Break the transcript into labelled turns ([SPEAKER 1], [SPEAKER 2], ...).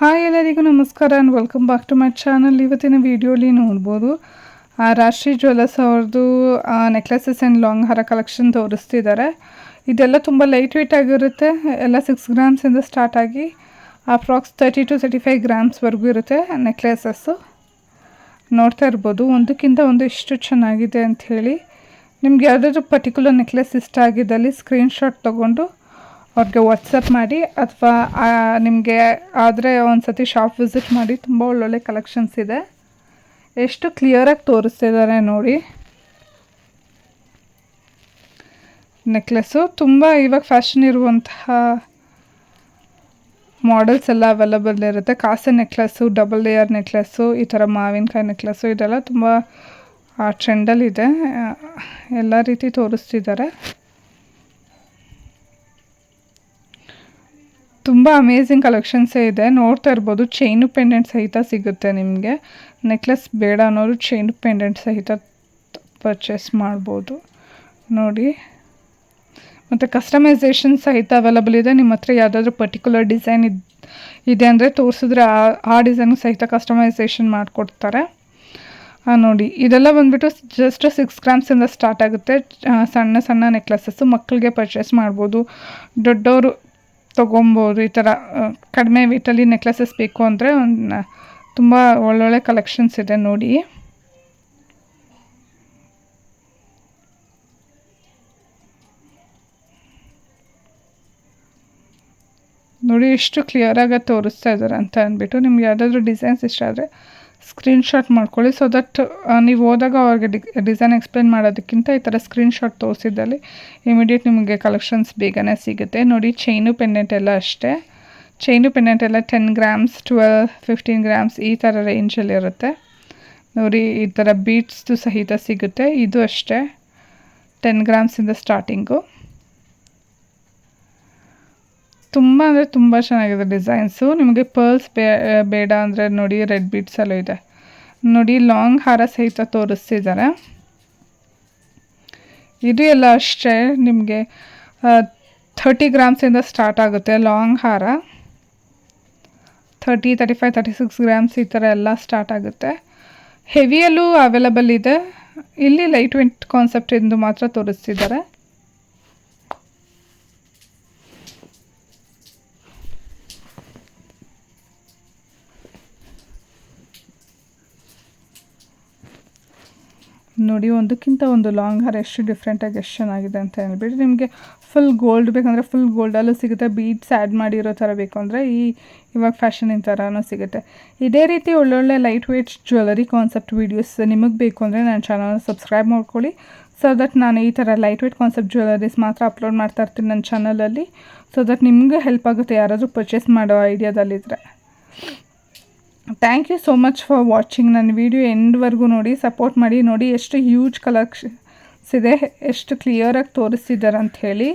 [SPEAKER 1] Hi ಎಲ್ಲರಿಗೂ ನಮಸ್ಕಾರ and welcome back to my channel. ಇವತ್ತಿನ ವಿಡಿಯೋಲಿ ನೋಡ್ಬೋದು ರಾಶಿ ಜ್ಯುವೆಲ್ಲರ್ಸ್ ಅವ್ರದ್ದು ನೆಕ್ಲೆಸಸ್ ಆ್ಯಂಡ್ ಲಾಂಗ್ ಹಾರ ಕಲೆಕ್ಷನ್ ತೋರಿಸ್ತಿದ್ದಾರೆ. ಇದೆಲ್ಲ ತುಂಬ ಲೈಟ್ ವೆಯ್ಟ್ ಆಗಿರುತ್ತೆ. ಎಲ್ಲ 6 ಗ್ರಾಮ್ಸಿಂದ ಸ್ಟಾರ್ಟ್ ಆಗಿ ಅಪ್ರಾಕ್ಸ್ 30 to 35 ಗ್ರಾಮ್ಸ್ವರೆಗೂ ಇರುತ್ತೆ ನೆಕ್ಲೆಸಸ್ಸು. ನೋಡ್ತಾ ಇರ್ಬೋದು ಒಂದಕ್ಕಿಂತ ಒಂದು ಎಷ್ಟು ಚೆನ್ನಾಗಿದೆ ಅಂಥೇಳಿ. ನಿಮ್ಗೆ ಯಾವುದಾದ್ರೂ ಪರ್ಟಿಕ್ಯುಲರ್ ನೆಕ್ಲೆಸ್ ಇಷ್ಟ ಆಗಿದ್ದಲ್ಲಿ ಸ್ಕ್ರೀನ್ಶಾಟ್ ತೊಗೊಂಡು ಅವ್ರಿಗೆ ವಾಟ್ಸಪ್ ಮಾಡಿ, ಅಥವಾ ನಿಮಗೆ ಆದರೆ ಒಂದು ಸತಿ ಶಾಪ್ ವಿಸಿಟ್ ಮಾಡಿ. ತುಂಬ ಒಳ್ಳೊಳ್ಳೆ ಕಲೆಕ್ಷನ್ಸ್ ಇದೆ. ಎಷ್ಟು ಕ್ಲಿಯರಾಗಿ ತೋರಿಸ್ತಿದ್ದಾರೆ ನೋಡಿ. ನೆಕ್ಲೆಸ್ಸು ತುಂಬ ಇವಾಗ ಫ್ಯಾಷನ್ ಇರುವಂತಹ ಮಾಡೆಲ್ಸ್ ಎಲ್ಲ ಅವೈಲಬಲ್ ಇರುತ್ತೆ. ಕಾಸೆ ನೆಕ್ಲೆಸ್ಸು, ಡಬಲ್ ಲೇಯರ್ ನೆಕ್ಲೆಸ್ಸು, ಈ ಥರ ಮಾವಿನಕಾಯಿ ನೆಕ್ಲೆಸ್ಸು, ಇದೆಲ್ಲ ತುಂಬ ಟ್ರೆಂಡಲ್ಲಿದೆ. ಎಲ್ಲ ರೀತಿ ತೋರಿಸ್ತಿದ್ದಾರೆ. ತುಂಬ ಅಮೇಝಿಂಗ್ ಕಲೆಕ್ಷನ್ಸೇ ಇದೆ. ನೋಡ್ತಾ ಇರ್ಬೋದು ಚೈನು ಪೆಂಡೆಂಟ್ ಸಹಿತ ಸಿಗುತ್ತೆ ನಿಮಗೆ. ನೆಕ್ಲೆಸ್ ಬೇಡ ಅನ್ನೋರು ಚೈನು ಪೆಂಡೆಂಟ್ ಸಹಿತ ಪರ್ಚೇಸ್ ಮಾಡ್ಬೋದು ನೋಡಿ. ಮತ್ತು ಕಸ್ಟಮೈಸೇಷನ್ ಸಹಿತ ಅವೈಲಬಲ್ ಇದೆ. ನಿಮ್ಮ ಹತ್ರ ಯಾವುದಾದ್ರೂ ಪರ್ಟಿಕ್ಯುಲರ್ ಡಿಸೈನ್ ಇದೆ ಅಂದರೆ ತೋರಿಸಿದ್ರೆ ಆ ಡಿಸೈನ್ ಸಹಿತ ಕಸ್ಟಮೈಸೇಷನ್ ಮಾಡಿಕೊಡ್ತಾರೆ ನೋಡಿ. ಇದೆಲ್ಲ ಬಂದುಬಿಟ್ಟು ಜಸ್ಟ್ 6 ಗ್ರಾಮ್ಸಿಂದ ಸ್ಟಾರ್ಟ್ ಆಗುತ್ತೆ. ಸಣ್ಣ ಸಣ್ಣ ನೆಕ್ಲೆಸಸ್ಸು ಮಕ್ಕಳಿಗೆ ಪರ್ಚೇಸ್ ಮಾಡ್ಬೋದು, ದೊಡ್ಡವರು ತೊಗೊಬೋದು. ಈ ಥರ ಕಡಿಮೆ ವೇಟಲ್ಲಿ ನೆಕ್ಲೆಸಸ್ ಬೇಕು ಅಂದರೆ ತುಂಬ ಒಳ್ಳೊಳ್ಳೆ ಕಲೆಕ್ಷನ್ಸ್ ಇದೆ ನೋಡಿ. ನೋಡಿ ಎಷ್ಟು ಕ್ಲಿಯರಾಗಿ ತೋರಿಸ್ತಾ ಇದ್ದಾರೆ ಅಂತ ಅಂದ್ಬಿಟ್ಟು. ನಿಮ್ಗೆ ಯಾವುದಾದ್ರೂ ಡಿಸೈನ್ಸ್ ಇಷ್ಟ ಆದರೆ ಸ್ಕ್ರೀನ್ಶಾಟ್ ಮಾಡ್ಕೊಳ್ಳಿ. ಸೊ ದಟ್ ನೀವು ಹೋದಾಗ ಅವ್ರಿಗೆ ಡಿಸೈನ್ ಎಕ್ಸ್ಪ್ಲೇನ್ ಮಾಡೋದಕ್ಕಿಂತ ಈ ಥರ ಸ್ಕ್ರೀನ್ಶಾಟ್ ತೋರಿಸಿದ್ದಲ್ಲಿ ಇಮಿಡಿಯೇಟ್ ನಿಮಗೆ ಕಲೆಕ್ಷನ್ಸ್ ಬೇಗನೆ ಸಿಗುತ್ತೆ ನೋಡಿ. ಚೈನು ಪೆಂಡೆಂಟ್ ಎಲ್ಲ ಅಷ್ಟೇ. ಚೈನು ಪೆಂಡೆಂಟ್ ಎಲ್ಲ 10 ಗ್ರಾಮ್ಸ್, 12, 15 ಗ್ರಾಮ್ಸ್ ಈ ಥರ ರೇಂಜಲ್ಲಿರುತ್ತೆ ನೋಡಿ. ಈ ಥರ ಬೀಟ್ಸ್ದು ಸಹಿತ ಸಿಗುತ್ತೆ. ಇದು ಅಷ್ಟೇ 10 ಗ್ರಾಮ್ಸಿಂದ ಸ್ಟಾರ್ಟಿಂಗು. ತುಂಬ ಅಂದರೆ ತುಂಬ ಚೆನ್ನಾಗಿದೆ ಡಿಸೈನ್ಸು. ನಿಮಗೆ ಪರ್ಲ್ಸ್ ಬೇಡ ಅಂದರೆ ನೋಡಿ ರೆಡ್ ಬೀಟ್ಸಲ್ಲೂ ಇದೆ ನೋಡಿ. ಲಾಂಗ್ ಹಾರ ಸಹಿತ ತೋರಿಸ್ತಿದ್ದಾರೆ. ಇದು ಎಲ್ಲ ಅಷ್ಟೇ ನಿಮಗೆ 30 ಗ್ರಾಮ್ಸಿಂದ ಸ್ಟಾರ್ಟ್ ಆಗುತ್ತೆ ಲಾಂಗ್ ಹಾರ. 30, 35, 36 ಗ್ರಾಮ್ಸ್ ಈ ಥರ ಎಲ್ಲ ಸ್ಟಾರ್ಟ್ ಆಗುತ್ತೆ. ಹೆವಿಯಲ್ಲೂ ಅವೈಲಬಲ್ ಇದೆ. ಇಲ್ಲಿ ಲೈಟ್ ವೆಯ್ಟ್ ಕಾನ್ಸೆಪ್ಟ್ ಎಂದು ಮಾತ್ರ ತೋರಿಸ್ತಿದ್ದಾರೆ. ನೋಡಿ ಒಂದಕ್ಕಿಂತ ಒಂದು ಲಾಂಗ್ ಹಾರ ಎಷ್ಟು ಡಿಫ್ರೆಂಟಾಗಿ ಎಷ್ಟು ಚೆನ್ನಾಗಿದೆ ಅಂತ ಹೇಳ್ಬಿಟ್ಟು. ನಿಮಗೆ ಫುಲ್ ಗೋಲ್ಡ್ ಬೇಕಂದರೆ ಫುಲ್ ಗೋಲ್ಡಲ್ಲೂ ಸಿಗುತ್ತೆ. ಬೀಡ್ಸ್ ಆ್ಯಡ್ ಮಾಡಿರೋ ಥರ ಬೇಕು ಅಂದರೆ ಇವಾಗ ಫ್ಯಾಷನಿನ ಥರನೂ ಸಿಗುತ್ತೆ. ಇದೇ ರೀತಿ ಒಳ್ಳೊಳ್ಳೆ light weight jewellery concept videos ನಿಮಗೆ ಬೇಕು ಅಂದರೆ ನನ್ನ ಚಾನಲ್ನ ಸಬ್ಸ್ಕ್ರೈಬ್ ಮಾಡ್ಕೊಳ್ಳಿ. ಸೊ ದಟ್ ನಾನು ಈ ಥರ ಲೈಟ್ ವೆಯ್ಟ್ ಕಾನ್ಸೆಪ್ಟ್ ಜ್ಯುವೆಲರೀಸ್ ಮಾತ್ರ ಅಪ್ಲೋಡ್ ಮಾಡ್ತಾ ಇರ್ತೀನಿ ನನ್ನ ಚಾನಲಲ್ಲಿ. ಸೊ ದಟ್ ನಿಮಗೂ ಹೆಲ್ಪ್ ಆಗುತ್ತೆ ಯಾರಾದರೂ ಪರ್ಚೇಸ್ ಮಾಡೋ ಐಡಿಯಾದಲ್ಲಿದ್ದರೆ. Thank you so much for watching. ನನ್ನ ವಿಡಿಯೋ ಎಂಡ್ವರೆಗೂ ನೋಡಿ, ಸಪೋರ್ಟ್ ಮಾಡಿ. ನೋಡಿ ಎಷ್ಟು ಹ್ಯೂಜ್ ಕಲೆಕ್ಷನ್ಸ್ ಇದೆ, ಎಷ್ಟು ಕ್ಲಿಯರಾಗಿ ತೋರಿಸ್ತಿದ್ದಾರೆ ಅಂಥೇಳಿ.